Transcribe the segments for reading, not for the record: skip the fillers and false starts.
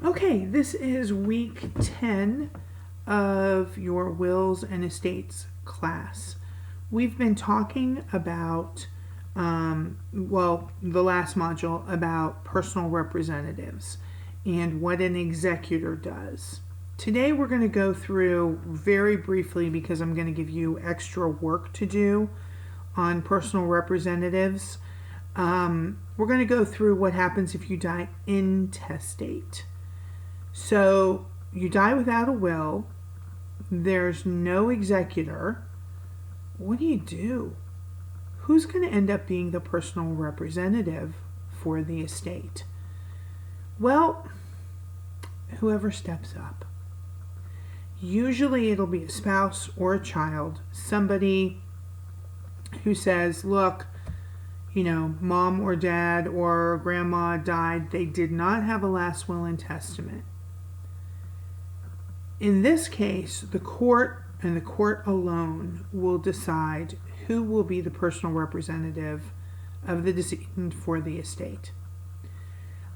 Okay, this is week 10 of your Wills and Estates class. We've been talking about, the last module about personal representatives and what an executor does. Today we're going to go through very briefly, because I'm going to give you extra work to do on personal representatives. We're going to go through what happens if you die intestate. So you die without a will, there's no executor. What do? Who's going to end up being the personal representative for the estate? Well, whoever steps up. Usually it'll be a spouse or a child, somebody who says, look, mom or dad or grandma died, they did not have a last will and testament. In this case, the court and the court alone will decide who will be the personal representative of the decedent for the estate.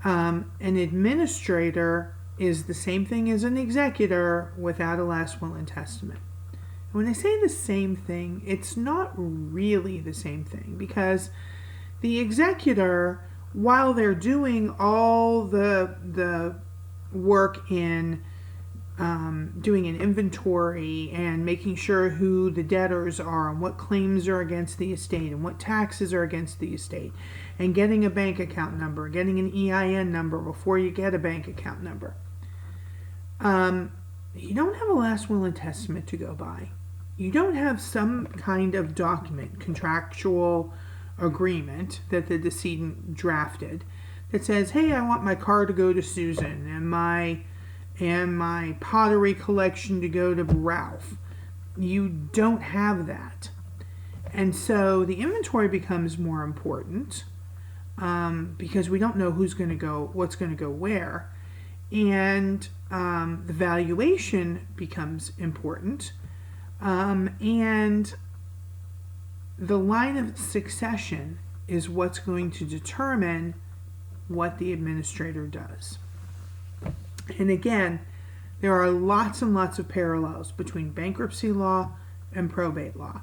An administrator is the same thing as an executor without a last will and testament. When I say the same thing, it's not really the same thing, because the executor, while they're doing all the work in doing an inventory and making sure who the debtors are and what claims are against the estate and what taxes are against the estate, and getting a bank account number, getting an EIN number before you get a bank account number. You don't have a last will and testament to go by. You don't have some kind of document, contractual agreement that the decedent drafted that says, hey, I want my car to go to Susan and my pottery collection to go to Ralph. You don't have that. And so the inventory becomes more important because we don't know what's going to go where. And the valuation becomes important. And the line of succession is what's going to determine what the administrator does. And again, there are lots and lots of parallels between bankruptcy law and probate law.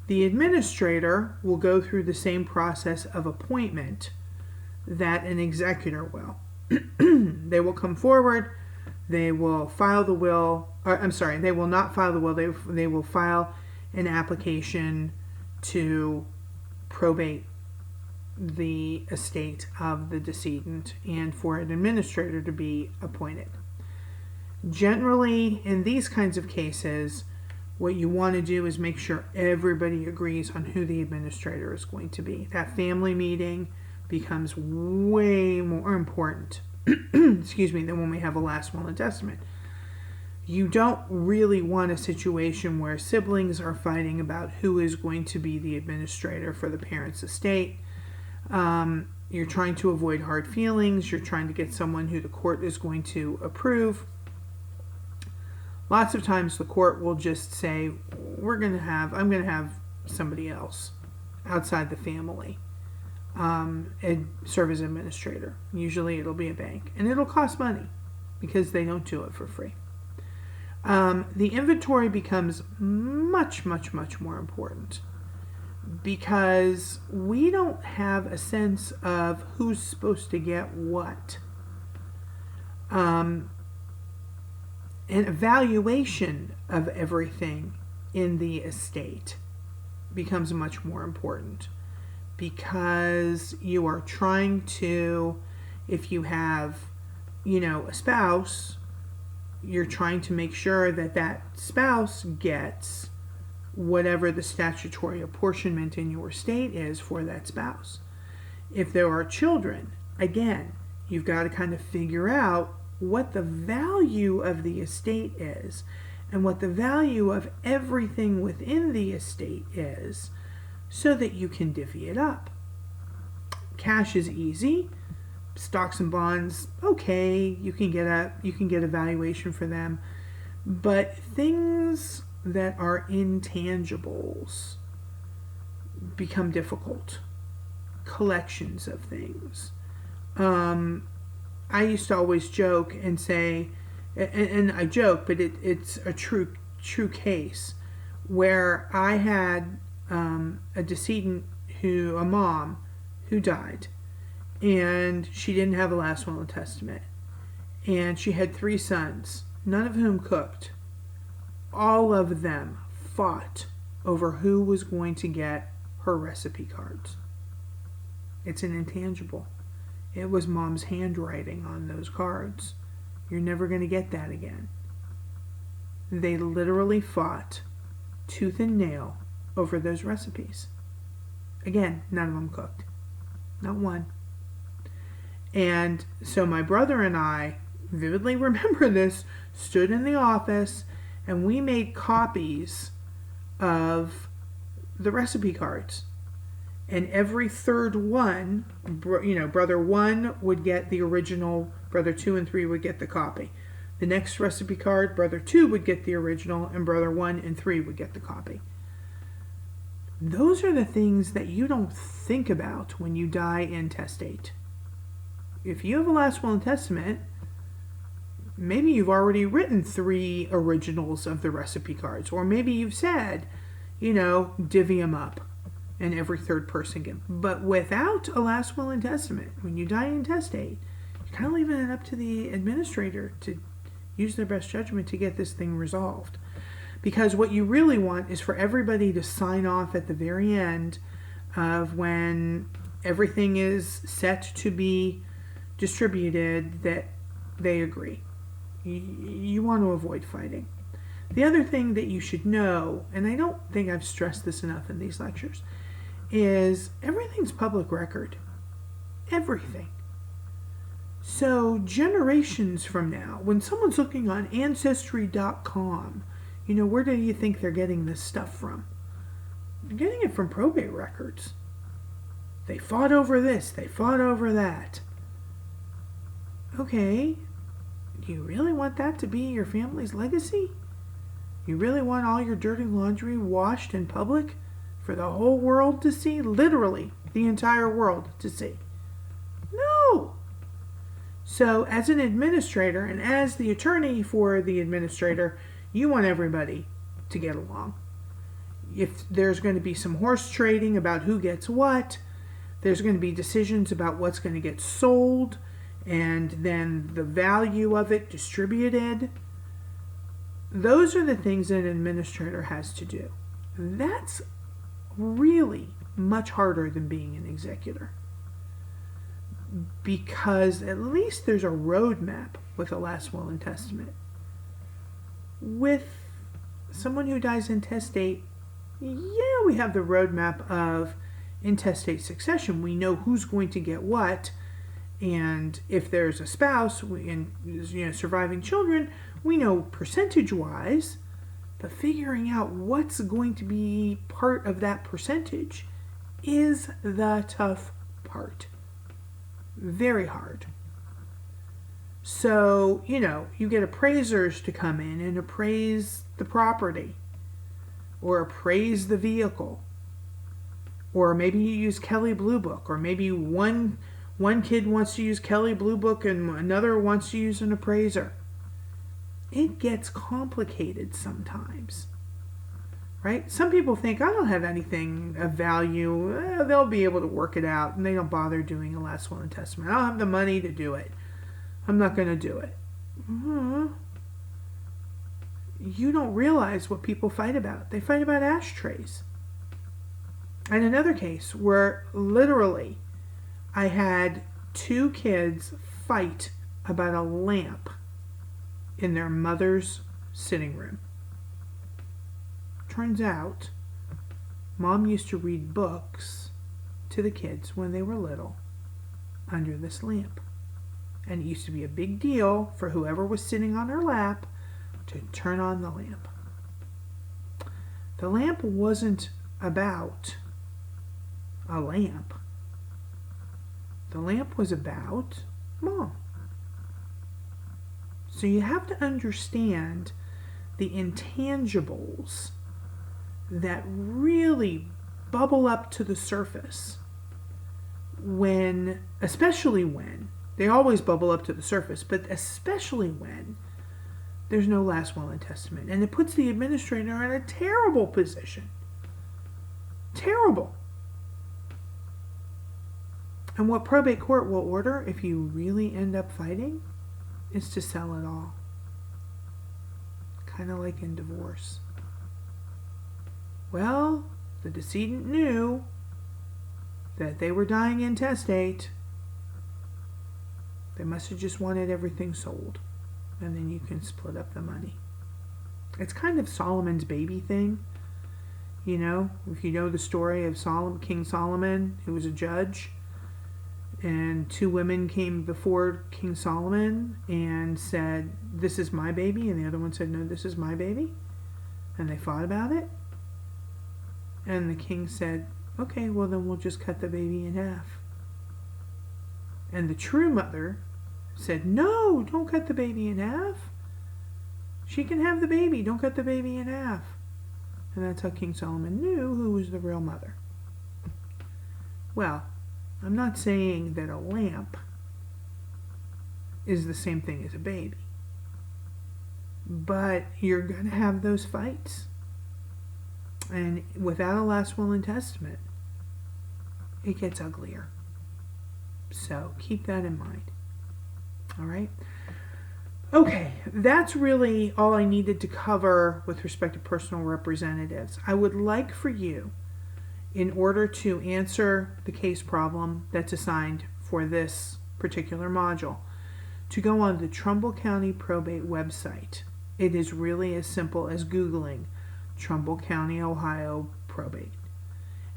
The administrator will go through the same process of appointment that an executor will. They will come forward, they will file the will, they will not file the will, they will file an application to probate the estate of the decedent and for an administrator to be appointed. Generally, in these kinds of cases, what you want to do is make sure everybody agrees on who the administrator is going to be. That family meeting becomes way more important than when we have a last will and testament. You don't really want a situation where siblings are fighting about who is going to be the administrator for the parent's estate. You're trying to avoid hard feelings. You're trying to get someone who the court is going to approve. Lots of times the court will just say, I'm going to have somebody else outside the family and serve as administrator. Usually it'll be a bank. And it'll cost money because they don't do it for free. The inventory becomes much, much, much more important, because we don't have a sense of who's supposed to get what. An evaluation of everything in the estate becomes much more important, because you are trying to, if you have, a spouse, you're trying to make sure that spouse gets whatever the statutory apportionment in your estate is for that spouse. If there are children, again, you've got to kind of figure out what the value of the estate is and what the value of everything within the estate is, so that you can divvy it up. Cash is easy. Stocks and bonds, okay, you can get a valuation for them. But things that are intangibles become difficult. Collections of things. I used to always joke and say, and I joke, but it's a true case where I had a decedent a mom who died, and she didn't have a last will and testament, and she had 3 sons, none of whom cooked. All of them fought over who was going to get her recipe cards. It's an intangible. It was mom's handwriting on those cards. You're never going to get that again. They literally fought tooth and nail over those recipes. Again, none of them cooked. Not one. And so my brother and I vividly remember this, stood in the office, and we made copies of the recipe cards. And every third one, brother 1 would get the original, brother 2 and 3 would get the copy. The next recipe card, brother 2 would get the original, and brother 1 and 3 would get the copy. Those are the things that you don't think about when you die intestate. If you have a last will and testament, maybe you've already written 3 originals of the recipe cards, or maybe you've said, divvy them up, and every third person get. But without a last will and testament, when you die intestate, you're kind of leaving it up to the administrator to use their best judgment to get this thing resolved. Because what you really want is for everybody to sign off at the very end of when everything is set to be distributed that they agree. You want to avoid fighting. The other thing that you should know, and I don't think I've stressed this enough in these lectures, is everything's public record. Everything. So generations from now, when someone's looking on Ancestry.com, where do you think they're getting this stuff from? They're getting it from probate records. They fought over this, they fought over that. Okay, do you really want that to be your family's legacy? You really want all your dirty laundry washed in public for the whole world to see? Literally, the entire world to see. No! So, as an administrator and as the attorney for the administrator, you want everybody to get along. If there's going to be some horse trading about who gets what, there's going to be decisions about what's going to get sold, and then the value of it distributed. Those are the things that an administrator has to do. That's really much harder than being an executor, because at least there's a roadmap with a last will and testament. With someone who dies intestate, we have the roadmap of intestate succession. We know who's going to get what, and if there's a spouse and surviving children, we know percentage-wise. But figuring out what's going to be part of that percentage is the tough part. Very hard. So, you get appraisers to come in and appraise the property, or appraise the vehicle, or maybe you use Kelley Blue Book, or maybe one kid wants to use Kelley Blue Book and another wants to use an appraiser. It gets complicated sometimes, right? Some people think, I don't have anything of value. They'll be able to work it out, and they don't bother doing a last will and testament. I don't have the money to do it. I'm not going to do it. You don't realize what people fight about. They fight about ashtrays. And another case where literally I had 2 kids fight about a lamp in their mother's sitting room. Turns out, Mom used to read books to the kids when they were little under this lamp. And it used to be a big deal for whoever was sitting on her lap to turn on the lamp. The lamp wasn't about a lamp. The lamp was about Mom. So you have to understand the intangibles that really bubble up to the surface especially when They always bubble up to the surface, but especially when there's no last will and testament. And it puts the administrator in a terrible position. Terrible. And what probate court will order, if you really end up fighting, is to sell it all. Kind of like in divorce. Well, the decedent knew that they were dying intestate. They must have just wanted everything sold. And then you can split up the money. It's kind of Solomon's baby thing. You know, if you know the story of King Solomon, who was a judge, and two women came before King Solomon and said, "This is my baby," and the other one said, "No, this is my baby." And they fought about it. And the king said, "Okay, well then we'll just cut the baby in half." And the true mother said, "No, don't cut the baby in half. She can have the baby. Don't cut the baby in half." And that's how King Solomon knew who was the real mother. Well, I'm not saying that a lamp is the same thing as a baby. But you're going to have those fights. And without a last will and testament, it gets uglier. So keep that in mind. All right? Okay, that's really all I needed to cover with respect to personal representatives. I would like for you, in order to answer the case problem that's assigned for this particular module, to go on the Trumbull County Probate website. It is really as simple as Googling Trumbull County, Ohio Probate.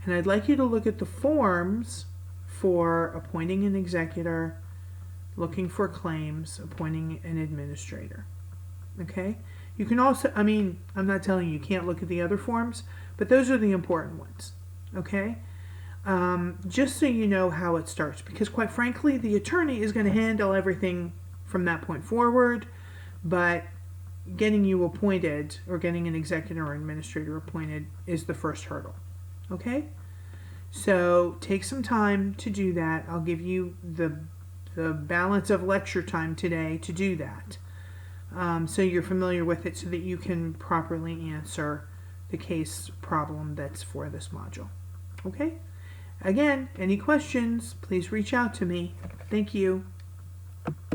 And I'd like you to look at the forms for appointing an executor, looking for claims, appointing an administrator. Okay? You can also, I'm not telling you can't look at the other forms, but those are the important ones. Okay? Just so you know how it starts, because quite frankly, the attorney is going to handle everything from that point forward, but getting you appointed or getting an executor or administrator appointed is the first hurdle. Okay? So take some time to do that. I'll give you the balance of lecture time today to do that. So you're familiar with it so that you can properly answer the case problem that's for this module. Okay? Again, any questions, please reach out to me. Thank you.